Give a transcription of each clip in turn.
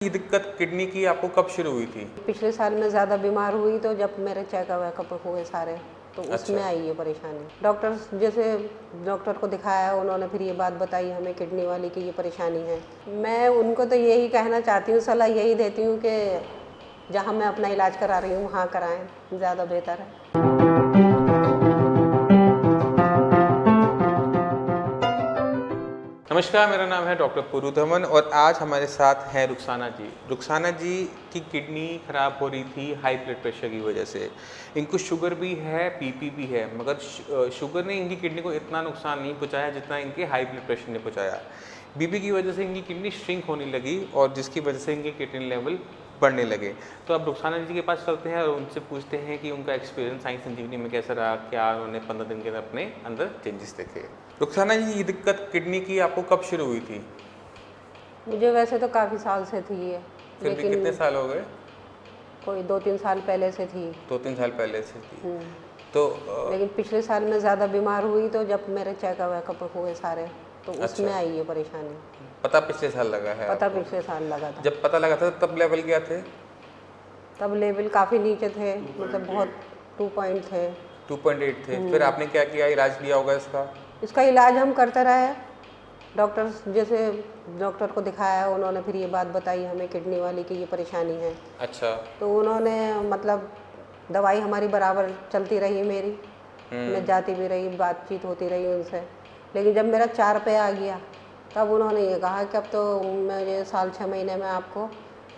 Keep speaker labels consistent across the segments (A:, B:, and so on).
A: ये दिक्कत किडनी की आपको कब शुरू हुई थी?
B: पिछले साल में ज़्यादा बीमार हुई तो जब मेरे चेकअप वेकअप हुए सारे तो उसमें आई ये परेशानी। डॉक्टर को दिखाया, उन्होंने फिर ये बात बताई हमें किडनी वाली की ये परेशानी है। मैं उनको तो यही कहना चाहती हूँ, सलाह यही देती हूँ कि जहाँ मैं अपना इलाज करा रही हूँ वहाँ कराएं, ज़्यादा बेहतर है।
A: नमस्कार, मेरा नाम है डॉक्टर पुरुधमन और आज हमारे साथ हैं रुखसाना जी। रुखसाना जी की किडनी ख़राब हो रही थी हाई ब्लड प्रेशर की वजह से। इनको शुगर भी है, बीपी भी है, मगर शुगर ने इनकी किडनी को इतना नुकसान नहीं पहुंचाया जितना इनके हाई ब्लड प्रेशर ने पहुंचाया। बीपी की वजह से इनकी किडनी श्रिंक होने लगी और जिसकी वजह से इनके किडनी लेवल बढ़ने लगे। तो अब रुखसाना जी के पास चलते हैं और उनसे पूछते हैं कि उनका एक्सपीरियंस साई संजीवनी में कैसा रहा, क्या उन्होंने 15 दिन के अंदर अपने अंदर चेंजेस देखे। रुखसाना जी, ये दिक्कत किडनी की आपको कब शुरू हुई थी?
B: मुझे वैसे तो काफ़ी साल से थी ये,
A: फिर भी कितने साल हो गए?
B: कोई 2-3 साल पहले से थी।
A: 2-3 साल पहले से थी। तो
B: लेकिन पिछले साल में ज़्यादा बीमार हुई तो जब मेरे चेकअप वेकअप हुए सारे तो उसमें आई ये परेशानी।
A: पता पिछले साल लगा है?
B: पता पिछले साल लगा था।
A: जब पता लगा था तब लेवल क्या थे?
B: तब लेवल काफ़ी नीचे थे, मतलब बहुत 2 पॉइंट थे।
A: 2.8 थे। फिर आपने क्या किया, इलाज लिया होगा इसका?
B: इसका इलाज हम करते रहे। डॉक्टर को दिखाया, उन्होंने फिर ये बात बताई हमें किडनी वाली की ये परेशानी है।
A: अच्छा।
B: तो उन्होंने मतलब दवाई हमारी बराबर चलती रही मेरी, मैं जाती भी रही, बातचीत होती रही उनसे। लेकिन जब मेरा 4 पे आ गया तब उन्होंने ये कहा कि अब तो मुझे साल 6 महीने में आपको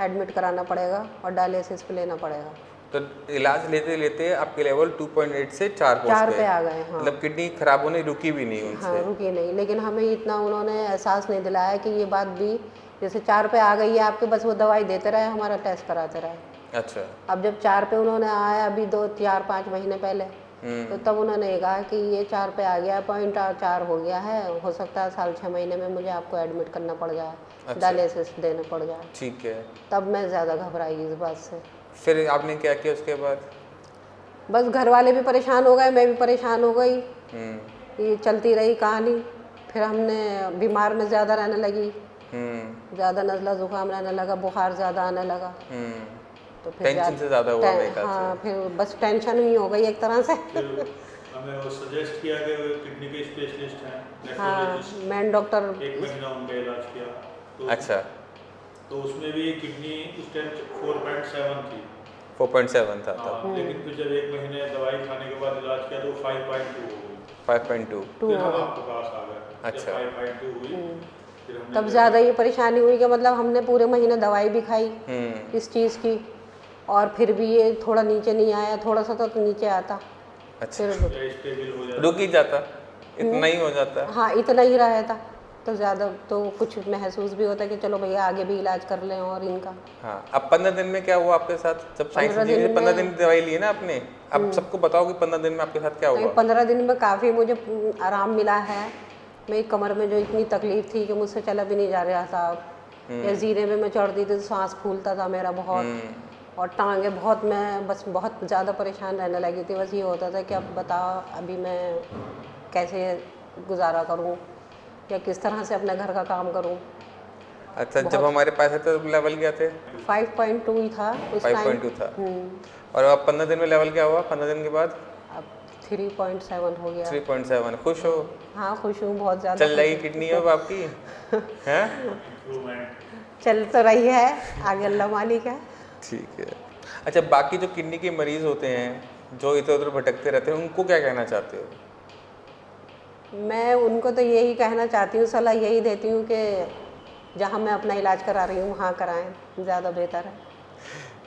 B: एडमिट कराना पड़ेगा और डायलिसिस पे लेना पड़ेगा।
A: तो इलाज लेते लेते आपके लेवल 2.8 से 4
B: पे आ गए। हाँ,
A: मतलब किडनी खराब होने रुकी भी नहीं उनसे?
B: हाँ, रुकी नहीं। लेकिन हमें इतना उन्होंने एहसास नहीं दिलाया कि ये बात भी जैसे 4 पे आ गई है आपके, बस वो दवाई देते रहे, हमारा टेस्ट कराते रहे।
A: अच्छा।
B: अब जब 4 पे उन्होंने आया अभी 2-4-5 महीने पहले, तो तब उन्होंने कहा कि ये 4 पे आ गया, 0.4 हो गया है, हो सकता है साल 6 महीने में मुझे आपको एडमिट करना पड़ जाए। अच्छा। डायलिसिस देना पड़ जाए।
A: ठीक है।
B: तब मैं ज़्यादा घबराई इस बात से।
A: फिर आपने क्या किया उसके बाद?
B: बस घर वाले भी परेशान हो गए, मैं भी परेशान हो गई। ये चलती रही कहानी। फिर हमने बीमार में ज़्यादा रहने लगी, ज़्यादा नज़ला ज़ुकाम रहने लगा, बुखार ज़्यादा आने लगा। तो फिर
A: टेंशन से ज़्यादा हुआ मेरे ख्याल से।
B: हाँ, फिर बस टेंशन ही हो गई एक तरह से।
C: हमें वो सजेस्ट किया कि किडनी के स्पेशलिस्ट हैं।
B: हाँ, मैन डॉक्टर
C: 1 महीना उनका इलाज किया। तो
A: अच्छा।
C: तो उसमें भी किडनी उस टाइम 4.7 थी।
A: 4.7 था
C: तब। लेकिन फिर जब 1 महीने दवाई खाने के बाद इलाज किया तो 5.2 हो गई।
A: 5.2
C: फिर हम आपके पास आ गए।
A: अच्छा।
C: 5.2 हुई।
B: तब ज़्यादा ये परेशानी हुई कि मतलब हमने पूरे महीने दवाई भी खाई इस चीज़ की और फिर भी ये थोड़ा नीचे नहीं आया, थोड़ा सा तो नीचे आता।
A: अच्छा।
C: फिर
A: रुक ही जाता, इतना ही हो जाता।
B: हाँ, इतना ही रहा था। तो ज़्यादा तो कुछ महसूस भी होता है कि चलो भैया आगे भी इलाज कर लें और इनका।
A: हाँ, अब 15 दिन में क्या हुआ आपके साथ? जब साइंस संजीवनी 15 दिन दवाई ली है ना आपने, अब सबको बताओ कि 15 दिन में आपके साथ क्या हुआ?
B: 15 दिन में काफ़ी मुझे आराम मिला है। मेरी कमर में जो इतनी तकलीफ थी कि मुझसे चला भी नहीं जा रहा था। या जीरे में मैं चढ़ती थी तो सांस फूलता था मेरा बहुत, और टांगे बहुत, मैं बस बहुत ज़्यादा परेशान रहने लगी थी। बस ये होता था कि अब बताओ अभी मैं कैसे गुजारा करूँ या किस तरह से अपने घर का काम करूँ।
A: अच्छा, जब हमारे पास है तो लेवल क्या थे?
B: 5.2 ही था उस टाइम।
A: 5.2 था। और अब 15 दिन में लेवल क्या हुआ? 15 दिन के बाद
B: अब 3.7 हो गया।
A: 3.7। खुश हो?
B: हाँ, खुश हूँ, बहुत ज़्यादा।
A: चल रही किडनी अब आपकी? हैं?
B: चल तो रही है, आगे अल्लाह मालिक है।
A: ठीक है। अच्छा, बाकी जो किडनी के मरीज़ होते हैं जो इधर उधर भटकते रहते हैं, उनको क्या कहना चाहते हो?
B: मैं उनको तो यही कहना चाहती हूँ, सलाह यही देती हूँ कि जहाँ मैं अपना इलाज करा रही हूँ वहाँ कराएं, ज़्यादा बेहतर है।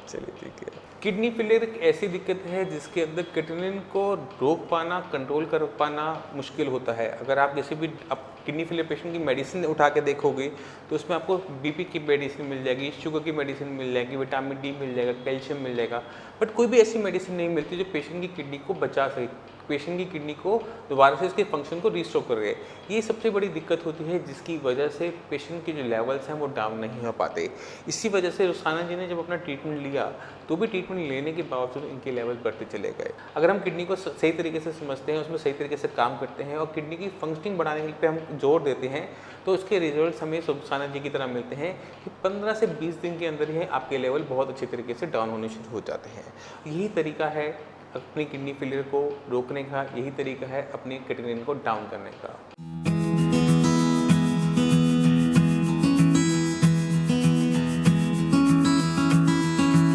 A: चलिए, ठीक है। किडनी फेलियर एक ऐसी दिक्कत है जिसके अंदर किडनी को रोक पाना, कंट्रोल कर पाना मुश्किल होता है। अगर आप जैसे भी आप किडनी फेलियर पेशेंट की मेडिसिन उठा के देखोगे तो उसमें आपको बीपी की मेडिसिन मिल जाएगी, शुगर की मेडिसिन मिल जाएगी, विटामिन डी मिल जाएगा, कैल्शियम मिल जाएगा, बट कोई भी ऐसी मेडिसिन नहीं मिलती जो पेशेंट की किडनी को बचा सके। पेशेंट की किडनी को दोबारा से उसके फंक्शन को रिस्टोर कर रहे हैं। ये सबसे बड़ी दिक्कत होती है जिसकी वजह से पेशेंट के जो लेवल्स हैं वो डाउन नहीं हो पाते। इसी वजह से रुखसाना जी ने जब अपना ट्रीटमेंट लिया तो भी ट्रीटमेंट लेने के बावजूद इनके लेवल बढ़ते चले गए। अगर हम किडनी को सही तरीके से समझते हैं, उसमें सही तरीके से काम करते हैं और किडनी की फंक्शनिंग बढ़ाने पे हम जोर देते हैं तो उसके रिजल्ट्स हमें रुखसाना जी की तरह मिलते हैं कि 15 से 20 दिन के अंदर ही आपके लेवल बहुत अच्छे तरीके से डाउन होने शुरू हो जाते हैं। यही तरीका है अपनी किडनी फेलियर को रोकने का, यही तरीका है अपनी क्रिएटिनिन को डाउन करने का।